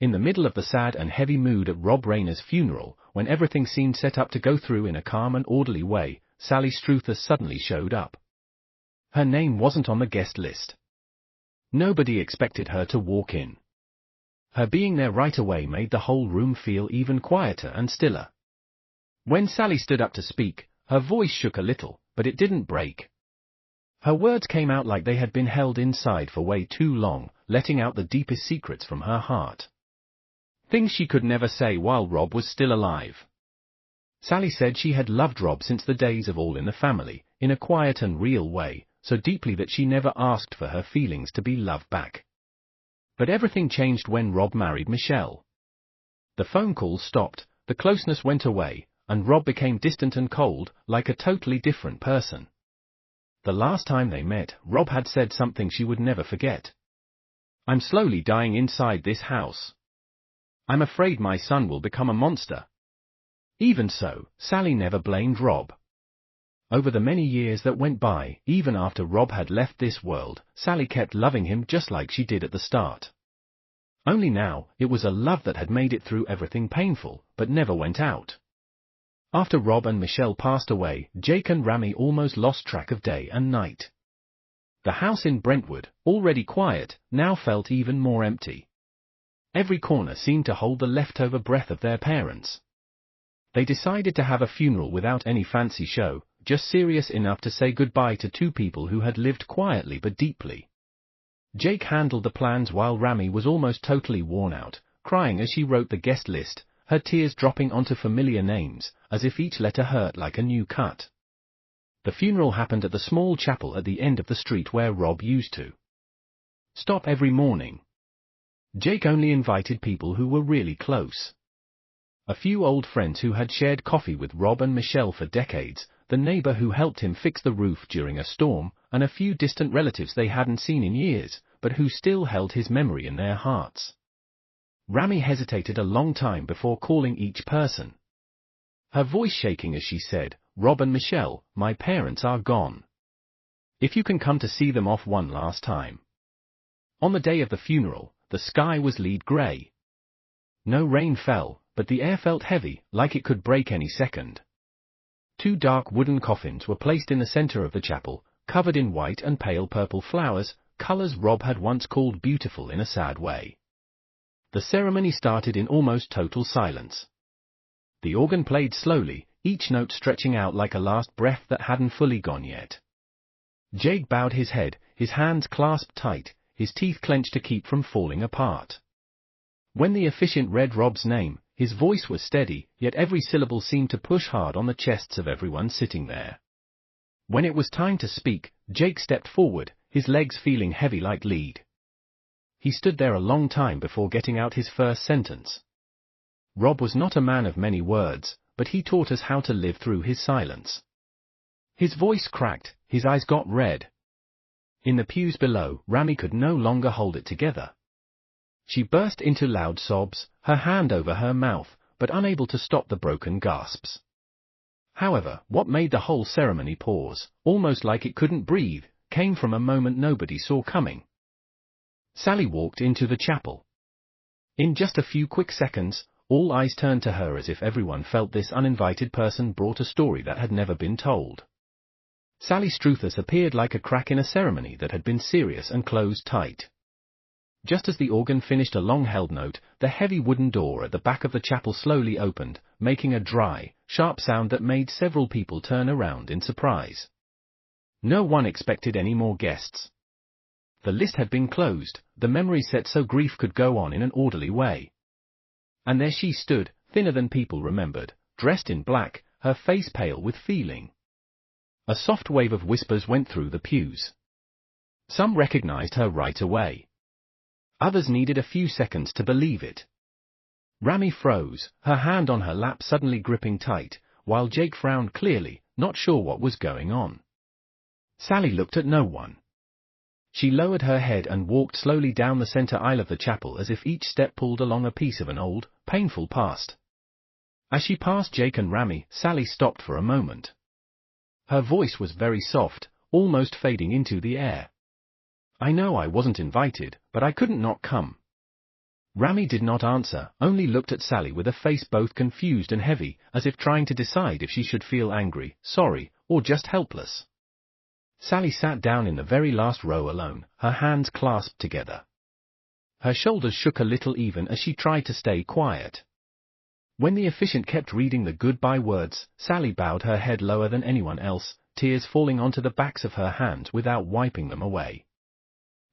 In the middle of the sad and heavy mood at Rob Reiner's funeral, when everything seemed set up to go through in a calm and orderly way, Sally Struthers suddenly showed up. Her name wasn't on the guest list. Nobody expected her to walk in. Her being there right away made the whole room feel even quieter and stiller. When Sally stood up to speak, her voice shook a little, but it didn't break. Her words came out like they had been held inside for way too long, letting out the deepest secrets from her heart. Things she could never say while Rob was still alive. Sally said she had loved Rob since the days of All in the Family, in a quiet and real way, so deeply that she never asked for her feelings to be loved back. But everything changed when Rob married Michelle. The phone calls stopped, the closeness went away, and Rob became distant and cold, like a totally different person. The last time they met, Rob had said something she would never forget. "I'm slowly dying inside this house. I'm afraid my son will become a monster." Even so, Sally never blamed Rob. Over the many years that went by, even after Rob had left this world, Sally kept loving him just like she did at the start. Only now, it was a love that had made it through everything painful, but never went out. After Rob and Michelle passed away, Jake and Rami almost lost track of day and night. The house in Brentwood, already quiet, now felt even more empty. Every corner seemed to hold the leftover breath of their parents. They decided to have a funeral without any fancy show, just serious enough to say goodbye to two people who had lived quietly but deeply. Jake handled the plans while Rami was almost totally worn out, crying as she wrote the guest list, her tears dropping onto familiar names, as if each letter hurt like a new cut. The funeral happened at the small chapel at the end of the street where Rob used to stop every morning. Jake only invited people who were really close. A few old friends who had shared coffee with Rob and Michelle for decades, the neighbor who helped him fix the roof during a storm, and a few distant relatives they hadn't seen in years, but who still held his memory in their hearts. Rami hesitated a long time before calling each person. Her voice shaking as she said, "Rob and Michelle, my parents are gone. If you can come to see them off one last time." On the day of the funeral, the sky was lead grey. No rain fell, but the air felt heavy, like it could break any second. Two dark wooden coffins were placed in the center of the chapel, covered in white and pale purple flowers, colors Rob had once called beautiful in a sad way. The ceremony started in almost total silence. The organ played slowly, each note stretching out like a last breath that hadn't fully gone yet. Jake bowed his head, his hands clasped tight, his teeth clenched to keep from falling apart. When the officiant read Rob's name, his voice was steady, yet every syllable seemed to push hard on the chests of everyone sitting there. When it was time to speak, Jake stepped forward, his legs feeling heavy like lead. He stood there a long time before getting out his first sentence. Rob was not a man of many words, but he taught us how to live through his silence. His voice cracked, his eyes got red. In the pews below, Rami could no longer hold it together. She burst into loud sobs, her hand over her mouth, but unable to stop the broken gasps. However, what made the whole ceremony pause, almost like it couldn't breathe, came from a moment nobody saw coming. Sally walked into the chapel. In just a few quick seconds, all eyes turned to her as if everyone felt this uninvited person brought a story that had never been told. Sally Struthers appeared like a crack in a ceremony that had been serious and closed tight. Just as the organ finished a long-held note, the heavy wooden door at the back of the chapel slowly opened, making a dry, sharp sound that made several people turn around in surprise. No one expected any more guests. The list had been closed, the memory set so grief could go on in an orderly way. And there she stood, thinner than people remembered, dressed in black, her face pale with feeling. A soft wave of whispers went through the pews. Some recognized her right away. Others needed a few seconds to believe it. Rami froze, her hand on her lap suddenly gripping tight, while Jake frowned clearly, not sure what was going on. Sally looked at no one. She lowered her head and walked slowly down the center aisle of the chapel as if each step pulled along a piece of an old, painful past. As she passed Jake and Rami, Sally stopped for a moment. Her voice was very soft, almost fading into the air. "I know I wasn't invited, but I couldn't not come." Rami did not answer, only looked at Sally with a face both confused and heavy, as if trying to decide if she should feel angry, sorry, or just helpless. Sally sat down in the very last row alone, her hands clasped together. Her shoulders shook a little even as she tried to stay quiet. When the officiant kept reading the goodbye words, Sally bowed her head lower than anyone else, tears falling onto the backs of her hands without wiping them away.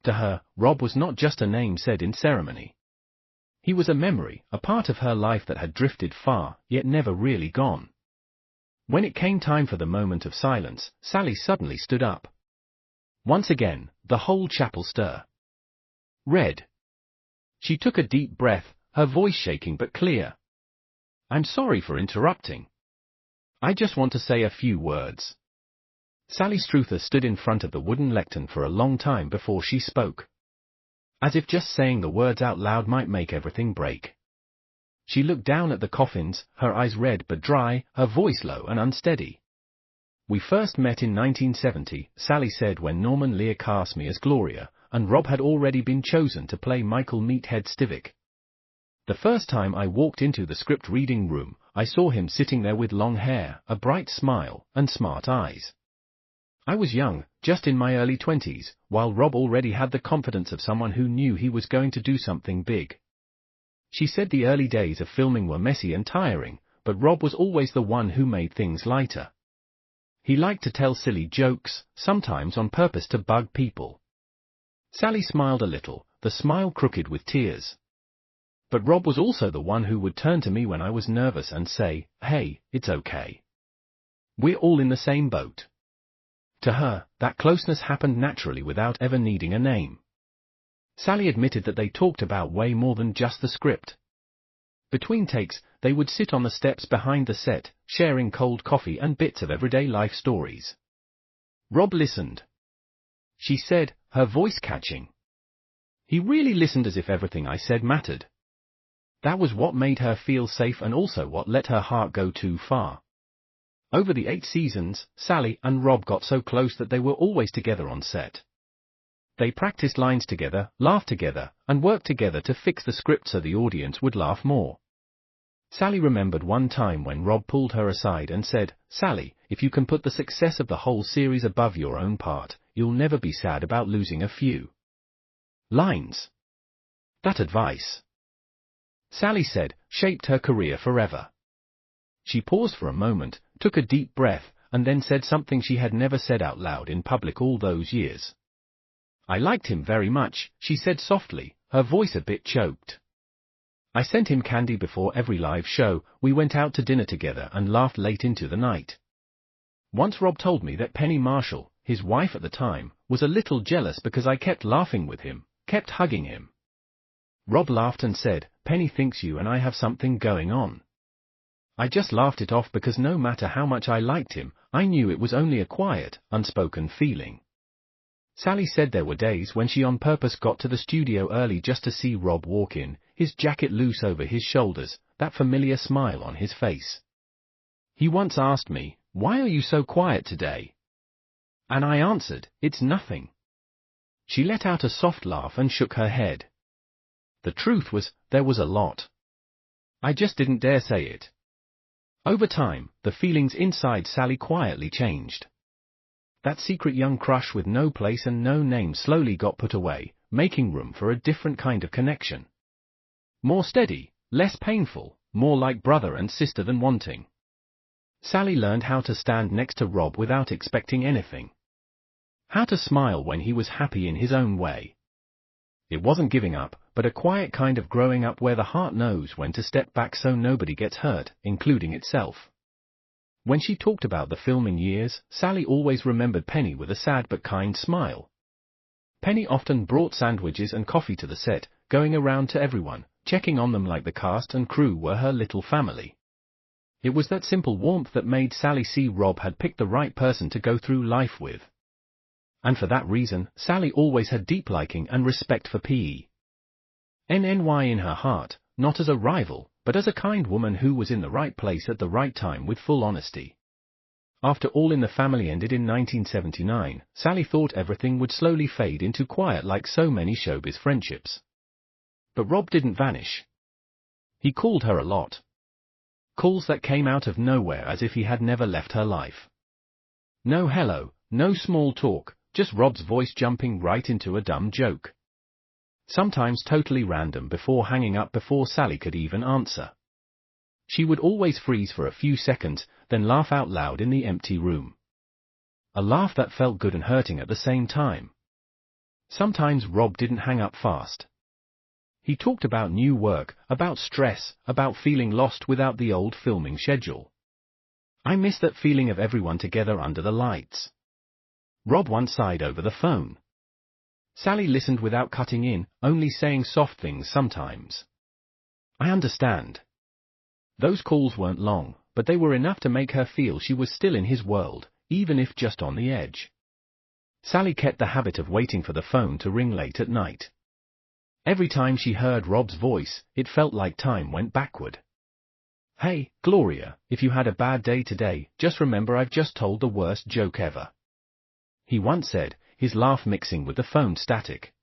To her, Rob was not just a name said in ceremony. He was a memory, a part of her life that had drifted far, yet never really gone. When it came time for the moment of silence, Sally suddenly stood up. Once again, the whole chapel stir. Read. She took a deep breath, her voice shaking but clear. I'm sorry for interrupting. I just want to say a few words. Sally Struthers stood in front of the wooden lectern for a long time before she spoke. As if just saying the words out loud might make everything break. She looked down at the coffins, her eyes red but dry, her voice low and unsteady. We first met in 1970, Sally said when Norman Lear cast me as Gloria, and Rob had already been chosen to play Michael Meathead Stivic. The first time I walked into the script reading room, I saw him sitting there with long hair, a bright smile, and smart eyes. I was young, just in my early 20s, while Rob already had the confidence of someone who knew he was going to do something big. She said the early days of filming were messy and tiring, but Rob was always the one who made things lighter. He liked to tell silly jokes, sometimes on purpose to bug people. Sally smiled a little, the smile crooked with tears. But Rob was also the one who would turn to me when I was nervous and say, "Hey, it's okay. We're all in the same boat." To her, that closeness happened naturally without ever needing a name. Sally admitted that they talked about way more than just the script. Between takes, they would sit on the steps behind the set, sharing cold coffee and bits of everyday life stories. Rob listened. She said, her voice catching. He really listened as if everything I said mattered. That was what made her feel safe and also what let her heart go too far. Over the 8 seasons, Sally and Rob got so close that they were always together on set. They practiced lines together, laughed together, and worked together to fix the script so the audience would laugh more. Sally remembered one time when Rob pulled her aside and said, "Sally, if you can put the success of the whole series above your own part, you'll never be sad about losing a few lines." That advice, Sally said, shaped her career forever. She paused for a moment, took a deep breath, and then said something she had never said out loud in public all those years. "I liked him very much," she said softly, her voice a bit choked. "I sent him candy before every live show, we went out to dinner together and laughed late into the night. Once Rob told me that Penny Marshall, his wife at the time, was a little jealous because I kept laughing with him, kept hugging him. Rob laughed and said, 'Penny thinks you and I have something going on.' I just laughed it off because no matter how much I liked him, I knew it was only a quiet, unspoken feeling." Sally said there were days when she on purpose got to the studio early just to see Rob walk in, his jacket loose over his shoulders, that familiar smile on his face. "He once asked me, 'Why are you so quiet today?' And I answered, 'It's nothing.'" She let out a soft laugh and shook her head. The truth was, there was a lot. I just didn't dare say it. Over time, the feelings inside Sally quietly changed. That secret young crush with no place and no name slowly got put away, making room for a different kind of connection. More steady, less painful, more like brother and sister than wanting. Sally learned how to stand next to Rob without expecting anything. How to smile when he was happy in his own way. It wasn't giving up, but a quiet kind of growing up where the heart knows when to step back so nobody gets hurt, including itself. When she talked about the filming years, Sally always remembered Penny with a sad but kind smile. Penny often brought sandwiches and coffee to the set, going around to everyone, checking on them like the cast and crew were her little family. It was that simple warmth that made Sally see Rob had picked the right person to go through life with. And for that reason, Sally always had deep liking and respect for P.E. NNY in her heart, not as a rival, but as a kind woman who was in the right place at the right time with full honesty. After All in the Family ended in 1979, Sally thought everything would slowly fade into quiet like so many showbiz friendships. But Rob didn't vanish. He called her a lot. Calls that came out of nowhere as if he had never left her life. No hello, no small talk, just Rob's voice jumping right into a dumb joke. Sometimes totally random before hanging up before Sally could even answer. She would always freeze for a few seconds, then laugh out loud in the empty room. A laugh that felt good and hurting at the same time. Sometimes Rob didn't hang up fast. He talked about new work, about stress, about feeling lost without the old filming schedule. I miss that feeling of everyone together under the lights. Rob once sighed over the phone. Sally listened without cutting in, only saying soft things sometimes. I understand. Those calls weren't long, but they were enough to make her feel she was still in his world, even if just on the edge. Sally kept the habit of waiting for the phone to ring late at night. Every time she heard Rob's voice, it felt like time went backward. Hey, Gloria, if you had a bad day today, just remember I've just told the worst joke ever. He once said, his laugh mixing with the phone static.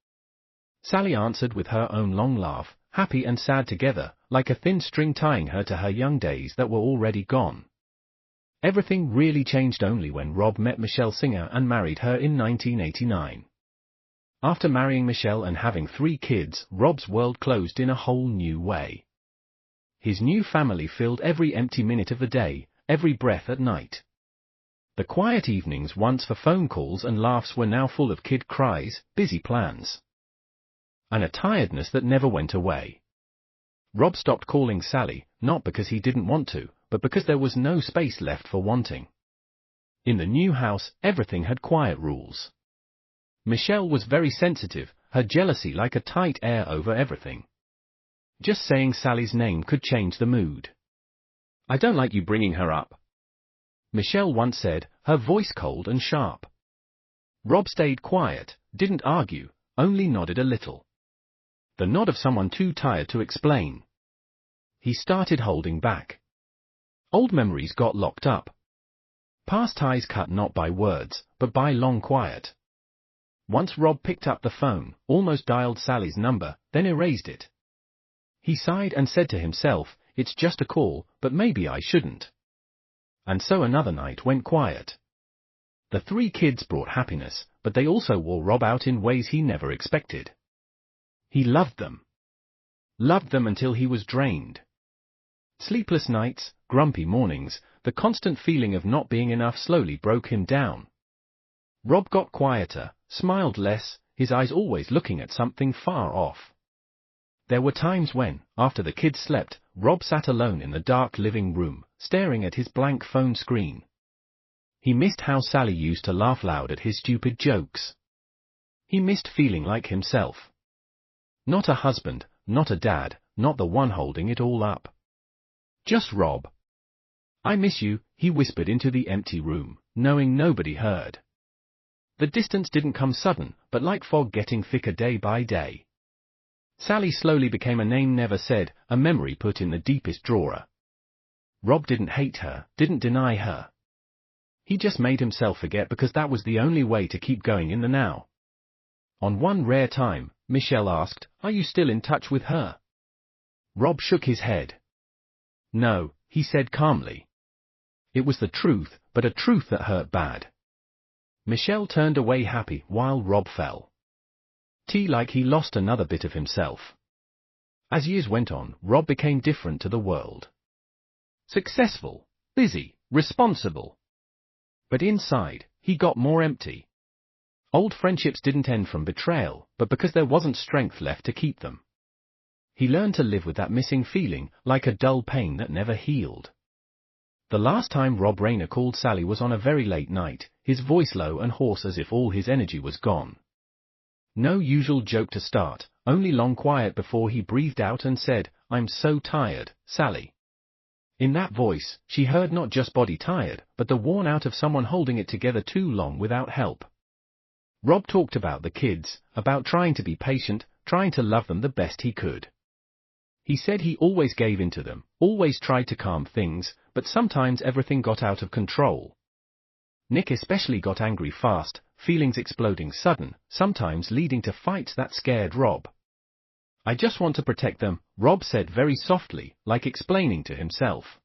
Sally answered with her own long laugh, happy and sad together, like a thin string tying her to her young days that were already gone. Everything really changed only when Rob met Michelle Singer and married her in 1989. After marrying Michelle and having 3 kids, Rob's world closed in a whole new way. His new family filled every empty minute of the day, every breath at night. The quiet evenings once for phone calls and laughs were now full of kid cries, busy plans, and a tiredness that never went away. Rob stopped calling Sally, not because he didn't want to, but because there was no space left for wanting. In the new house, everything had quiet rules. Michelle was very sensitive, her jealousy like a tight air over everything. Just saying Sally's name could change the mood. I don't like you bringing her up, Michelle once said, her voice cold and sharp. Rob stayed quiet, didn't argue, only nodded a little. The nod of someone too tired to explain. He started holding back. Old memories got locked up. Past ties cut not by words, but by long quiet. Once Rob picked up the phone, almost dialed Sally's number, then erased it. He sighed and said to himself, it's just a call, but maybe I shouldn't. And so another night went quiet. The 3 kids brought happiness, but they also wore Rob out in ways he never expected. He loved them. Loved them until he was drained. Sleepless nights, grumpy mornings, the constant feeling of not being enough slowly broke him down. Rob got quieter, smiled less, his eyes always looking at something far off. There were times when, after the kids slept, Rob sat alone in the dark living room, staring at his blank phone screen. He missed how Sally used to laugh loud at his stupid jokes. He missed feeling like himself. Not a husband, not a dad, not the one holding it all up. Just Rob. I miss you, he whispered into the empty room, knowing nobody heard. The distance didn't come sudden, but like fog getting thicker day by day. Sally slowly became a name never said, a memory put in the deepest drawer. Rob didn't hate her, didn't deny her. He just made himself forget because that was the only way to keep going in the now. On one rare time, Michelle asked, "Are you still in touch with her?" Rob shook his head. "No," he said calmly. It was the truth, but a truth that hurt bad. Michelle turned away happy while Rob fell. Like he lost another bit of himself. As years went on, Rob became different to the world. Successful, busy, responsible. But inside, he got more empty. Old friendships didn't end from betrayal, but because there wasn't strength left to keep them. He learned to live with that missing feeling, like a dull pain that never healed. The last time Rob Reiner called Sally was on a very late night, his voice low and hoarse as if all his energy was gone. No usual joke to start, only long quiet before he breathed out and said, "I'm so tired, Sally." In that voice, she heard not just body tired, but the worn out of someone holding it together too long without help. Rob talked about the kids, about trying to be patient, trying to love them the best he could. He said he always gave in to them, always tried to calm things, but sometimes everything got out of control. Nick especially got angry fast, feelings exploding sudden, sometimes leading to fights that scared Rob. I just want to protect them, Rob said very softly, like explaining to himself.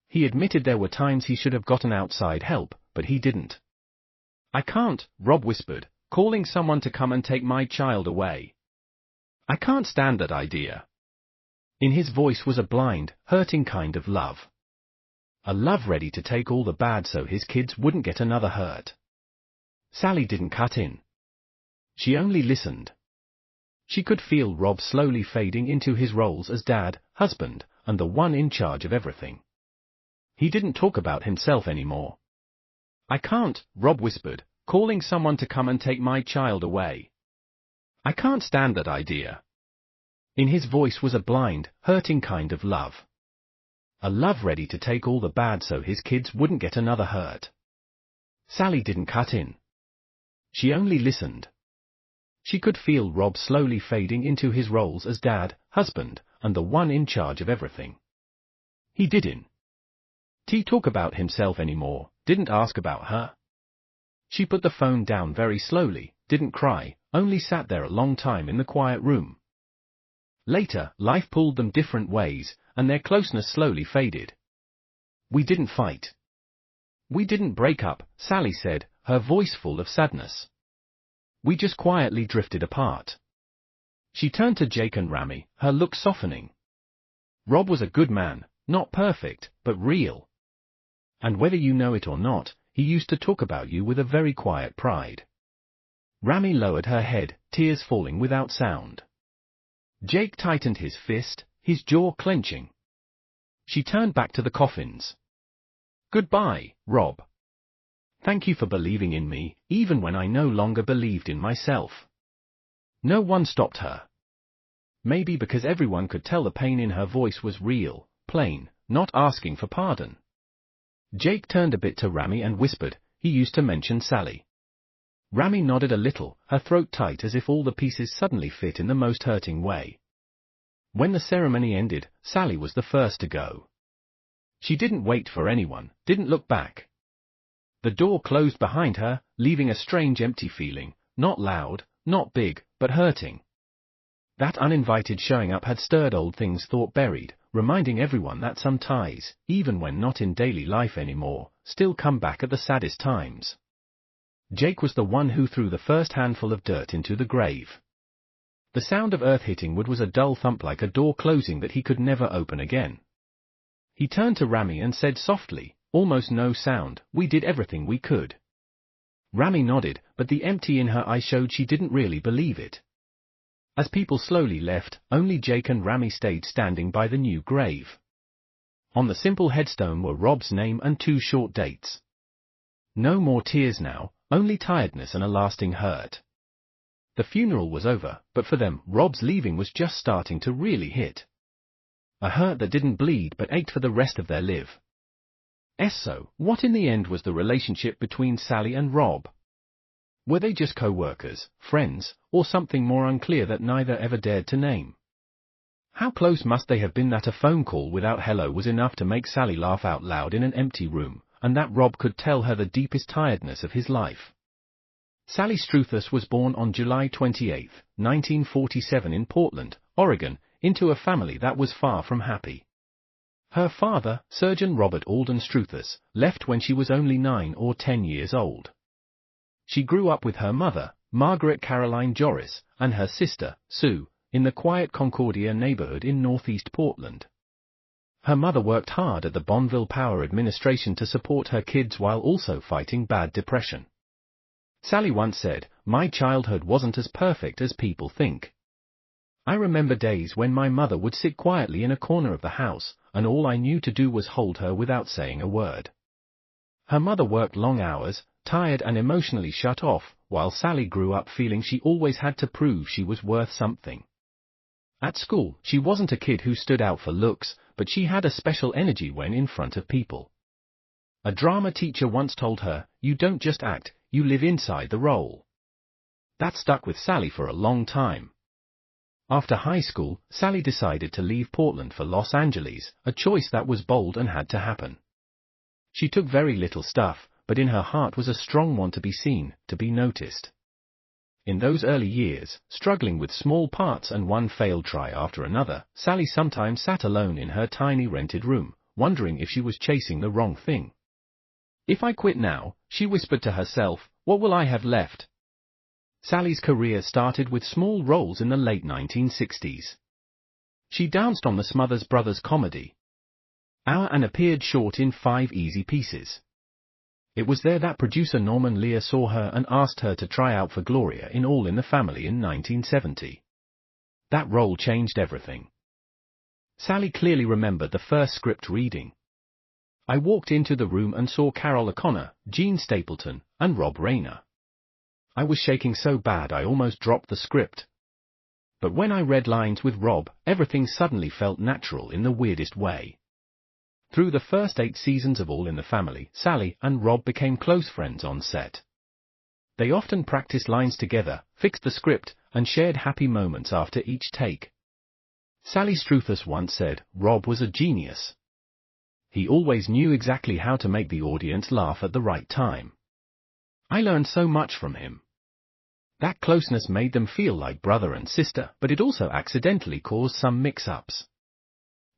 He admitted there were times he should have gotten outside help, but he didn't. I can't, Rob whispered, calling someone to come and take my child away. I can't stand that idea. In his voice was a blind, hurting kind of love. A love ready to take all the bad so his kids wouldn't get another hurt. Sally didn't cut in. She only listened. She could feel Rob slowly fading into his roles as dad, husband, and the one in charge of everything. He didn't talk about himself anymore. I can't, Rob whispered, calling someone to come and take my child away. I can't stand that idea. In his voice was a blind, hurting kind of love. A love ready to take all the bad so his kids wouldn't get another hurt. Sally didn't cut in. She only listened. She could feel Rob slowly fading into his roles as dad, husband, and the one in charge of everything. He didn't talk about himself anymore, didn't ask about her. She put the phone down very slowly, didn't cry, only sat there a long time in the quiet room. Later, life pulled them different ways, and their closeness slowly faded. We didn't fight. We didn't break up, Sally said, her voice full of sadness. We just quietly drifted apart. She turned to Jake and Rami, her look softening. Rob was a good man, not perfect, but real. And whether you know it or not, he used to talk about you with a very quiet pride. Rami lowered her head, tears falling without sound. Jake tightened his fist, his jaw clenching. She turned back to the coffins. Goodbye, Rob. Thank you for believing in me, even when I no longer believed in myself. No one stopped her. Maybe because everyone could tell the pain in her voice was real, plain, not asking for pardon. Jake turned a bit to Rami and whispered, he used to mention Sally. Rami nodded a little, her throat tight as if all the pieces suddenly fit in the most hurting way. When the ceremony ended, Sally was the first to go. She didn't wait for anyone, didn't look back. The door closed behind her, leaving a strange empty feeling, not loud, not big, but hurting. That uninvited showing up had stirred old things thought buried, reminding everyone that some ties, even when not in daily life anymore, still come back at the saddest times. Jake was the one who threw the first handful of dirt into the grave. The sound of earth hitting wood was a dull thump like a door closing that he could never open again. He turned to Rami and said softly, almost no sound, we did everything we could. Rami nodded, but the empty in her eye showed she didn't really believe it. As people slowly left, only Jake and Rami stayed standing by the new grave. On the simple headstone were Rob's name and 2 short dates. No more tears now, only tiredness and a lasting hurt. The funeral was over, but for them, Rob's leaving was just starting to really hit. A hurt that didn't bleed but ached for the rest of their lives. So, what in the end was the relationship between Sally and Rob? Were they just co-workers, friends, or something more unclear that neither ever dared to name? How close must they have been that a phone call without hello was enough to make Sally laugh out loud in an empty room, and that Rob could tell her the deepest tiredness of his life? Sally Struthers was born on July 28, 1947 in Portland, Oregon, into a family that was far from happy. Her father, Surgeon Robert Alden Struthers, left when she was only 9 or 10 years old. She grew up with her mother, Margaret Caroline Joris, and her sister, Sue, in the quiet Concordia neighborhood in northeast Portland. Her mother worked hard at the Bonneville Power Administration to support her kids while also fighting bad depression. Sally once said, "My childhood wasn't as perfect as people think. I remember days when my mother would sit quietly in a corner of the house, and all I knew to do was hold her without saying a word." Her mother worked long hours, tired and emotionally shut off, while Sally grew up feeling she always had to prove she was worth something. At school, she wasn't a kid who stood out for looks, but she had a special energy when in front of people. A drama teacher once told her, "You don't just act, you live inside the role." That stuck with Sally for a long time. After high school, Sally decided to leave Portland for Los Angeles, a choice that was bold and had to happen. She took very little stuff, but in her heart was a strong want to be seen, to be noticed. In those early years, struggling with small parts and one failed try after another, Sally sometimes sat alone in her tiny rented room, wondering if she was chasing the wrong thing. "If I quit now," she whispered to herself, "what will I have left?" Sally's career started with small roles in the late 1960s. She danced on the Smothers Brothers comedy Hour and appeared short in 5 easy pieces. It was there that producer Norman Lear saw her and asked her to try out for Gloria in All in the Family in 1970. That role changed everything. Sally clearly remembered the first script reading. "I walked into the room and saw Carol O'Connor, Gene Stapleton, and Rob Reiner. I was shaking so bad I almost dropped the script. But when I read lines with Rob, everything suddenly felt natural in the weirdest way." Through the first 8 seasons of All in the Family, Sally and Rob became close friends on set. They often practiced lines together, fixed the script, and shared happy moments after each take. Sally Struthers once said, "Rob was a genius. He always knew exactly how to make the audience laugh at the right time. I learned so much from him." That closeness made them feel like brother and sister, but it also accidentally caused some mix-ups.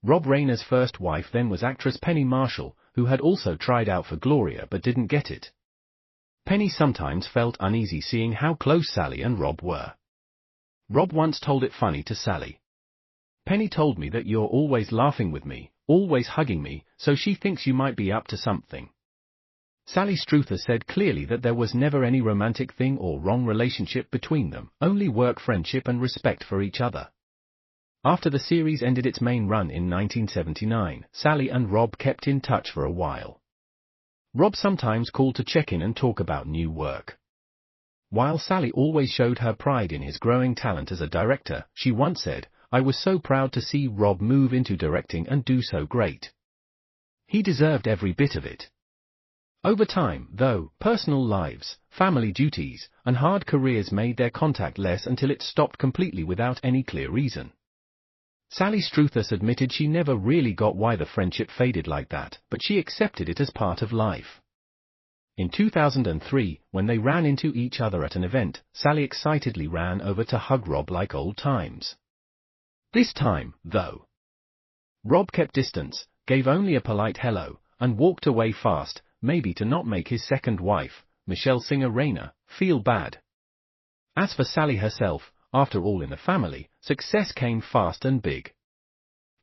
Rob Reiner's first wife then was actress Penny Marshall, who had also tried out for Gloria but didn't get it. Penny sometimes felt uneasy seeing how close Sally and Rob were. Rob once told it funny to Sally. "Penny told me that you're always laughing with me, always hugging me, so she thinks you might be up to something." Sally Struthers said clearly that there was never any romantic thing or wrong relationship between them, only work friendship and respect for each other. After the series ended its main run in 1979, Sally and Rob kept in touch for a while. Rob sometimes called to check in and talk about new work. While Sally always showed her pride in his growing talent as a director, she once said, "I was so proud to see Rob move into directing and do so great. He deserved every bit of it." Over time, though, personal lives, family duties, and hard careers made their contact less until it stopped completely without any clear reason. Sally Struthers admitted she never really got why the friendship faded like that, but she accepted it as part of life. In 2003, when they ran into each other at an event, Sally excitedly ran over to hug Rob like old times. This time, though, Rob kept distance, gave only a polite hello, and walked away fast, maybe to not make his second wife, Michelle Singer Rayner, feel bad. As for Sally herself, after All in the Family, success came fast and big.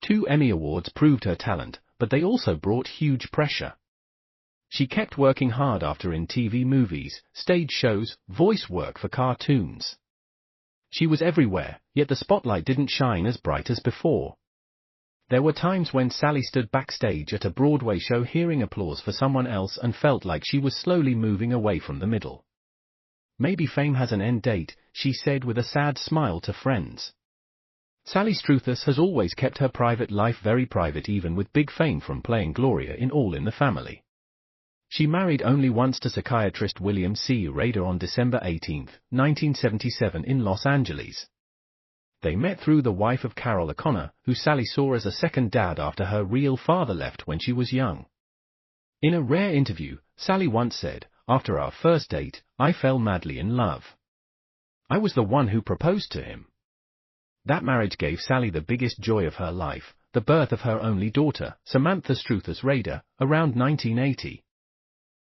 2 Emmy Awards proved her talent, but they also brought huge pressure. She kept working hard after in TV movies, stage shows, voice work for cartoons. She was everywhere, yet the spotlight didn't shine as bright as before. There were times when Sally stood backstage at a Broadway show hearing applause for someone else and felt like she was slowly moving away from the middle. "Maybe fame has an end date," she said with a sad smile to friends. Sally Struthers has always kept her private life very private, even with big fame from playing Gloria in All in the Family. She married only once to psychiatrist William C. Rader on December 18, 1977 in Los Angeles. They met through the wife of Carol O'Connor, who Sally saw as a second dad after her real father left when she was young. In a rare interview, Sally once said, "After our first date, I fell madly in love. I was the one who proposed to him." That marriage gave Sally the biggest joy of her life, the birth of her only daughter, Samantha Struthers Rader, around 1980.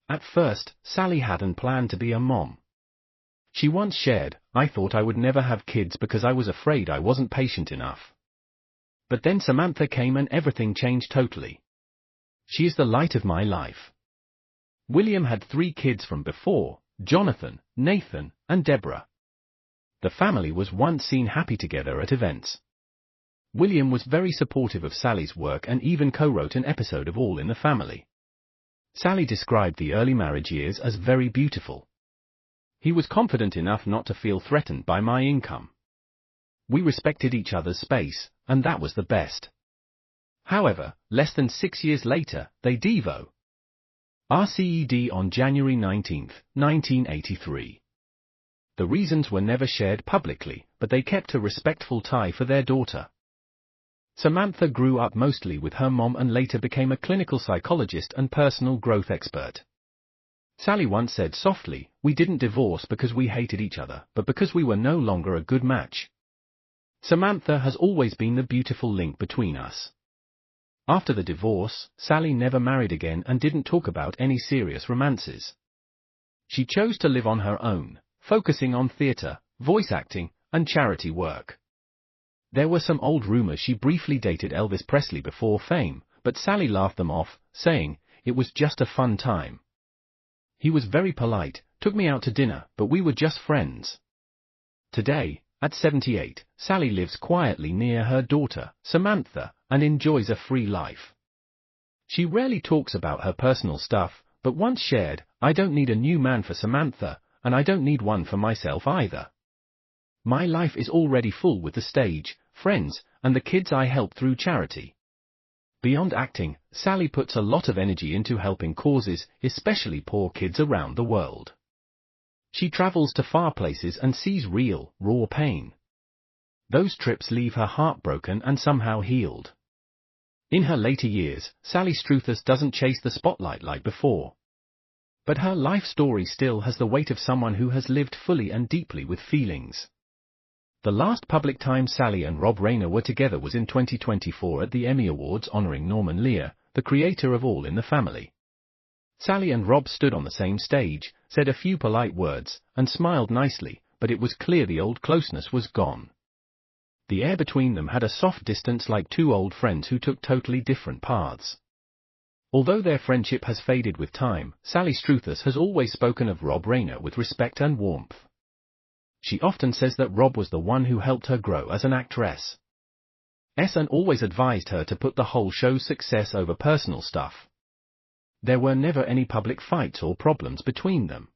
At first, Sally hadn't planned to be a mom. She once shared, "I thought I would never have kids because I was afraid I wasn't patient enough. But then Samantha came and everything changed totally. She is the light of my life." William had 3 kids from before, Jonathan, Nathan, and Deborah. The family was once seen happy together at events. William was very supportive of Sally's work and even co-wrote an episode of All in the Family. Sally described the early marriage years as very beautiful. "He was confident enough not to feel threatened by my income. We respected each other's space, and that was the best." However, less than 6 years later, they divorced. RCED on January 19, 1983. The reasons were never shared publicly, but they kept a respectful tie for their daughter. Samantha grew up mostly with her mom and later became a clinical psychologist and personal growth expert. Sally once said softly, "We didn't divorce because we hated each other, but because we were no longer a good match." Samantha has always been the beautiful link between us. After the divorce, Sally never married again and didn't talk about any serious romances. She chose to live on her own, focusing on theater, voice acting, and charity work. There were some old rumors she briefly dated Elvis Presley before fame, but Sally laughed them off, saying, "It was just a fun time. He was very polite, took me out to dinner, but we were just friends." Today, at 78, Sally lives quietly near her daughter, Samantha, and enjoys a free life. She rarely talks about her personal stuff, but once shared, "I don't need a new man for Samantha, and I don't need one for myself either. My life is already full with the stage, friends, and the kids I help through charity." Beyond acting, Sally puts a lot of energy into helping causes, especially poor kids around the world. She travels to far places and sees real, raw pain. Those trips leave her heartbroken and somehow healed. In her later years, Sally Struthers doesn't chase the spotlight like before. But her life story still has the weight of someone who has lived fully and deeply with feelings. The last public time Sally and Rob Reiner were together was in 2024 at the Emmy Awards honoring Norman Lear, the creator of All in the Family. Sally and Rob stood on the same stage, said a few polite words, and smiled nicely, but it was clear the old closeness was gone. The air between them had a soft distance like two old friends who took totally different paths. Although their friendship has faded with time, Sally Struthers has always spoken of Rob Reiner with respect and warmth. She often says that Rob was the one who helped her grow as an actress. And always advised her to put the whole show's success over personal stuff. There were never any public fights or problems between them.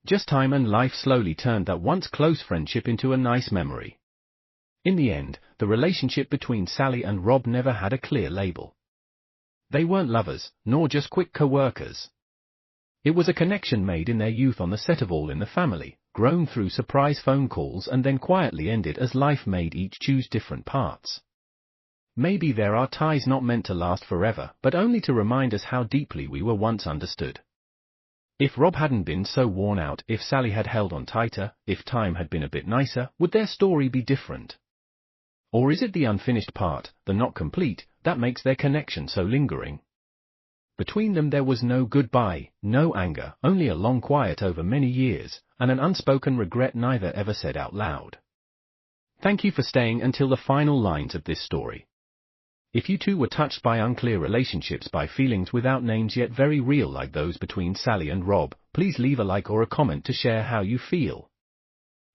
Just time and life slowly turned that once close friendship into a nice memory. In the end, the relationship between Sally and Rob never had a clear label. They weren't lovers, nor just quick co-workers. It was a connection made in their youth on the set of All in the Family, grown through surprise phone calls and then quietly ended as life made each choose different paths. Maybe there are ties not meant to last forever, but only to remind us how deeply we were once understood. If Rob hadn't been so worn out, if Sally had held on tighter, if time had been a bit nicer, would their story be different? Or is it the unfinished part, the not complete, that makes their connection so lingering? Between them there was no goodbye, no anger, only a long quiet over many years, and an unspoken regret neither ever said out loud. Thank you for staying until the final lines of this story. If you too were touched by unclear relationships, by feelings without names yet very real like those between Sally and Rob, please leave a like or a comment to share how you feel.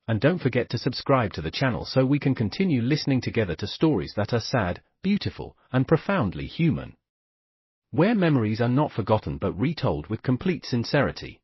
And don't forget to subscribe to the channel so we can continue listening together to stories that are sad, beautiful, and profoundly human. Where memories are not forgotten but retold with complete sincerity.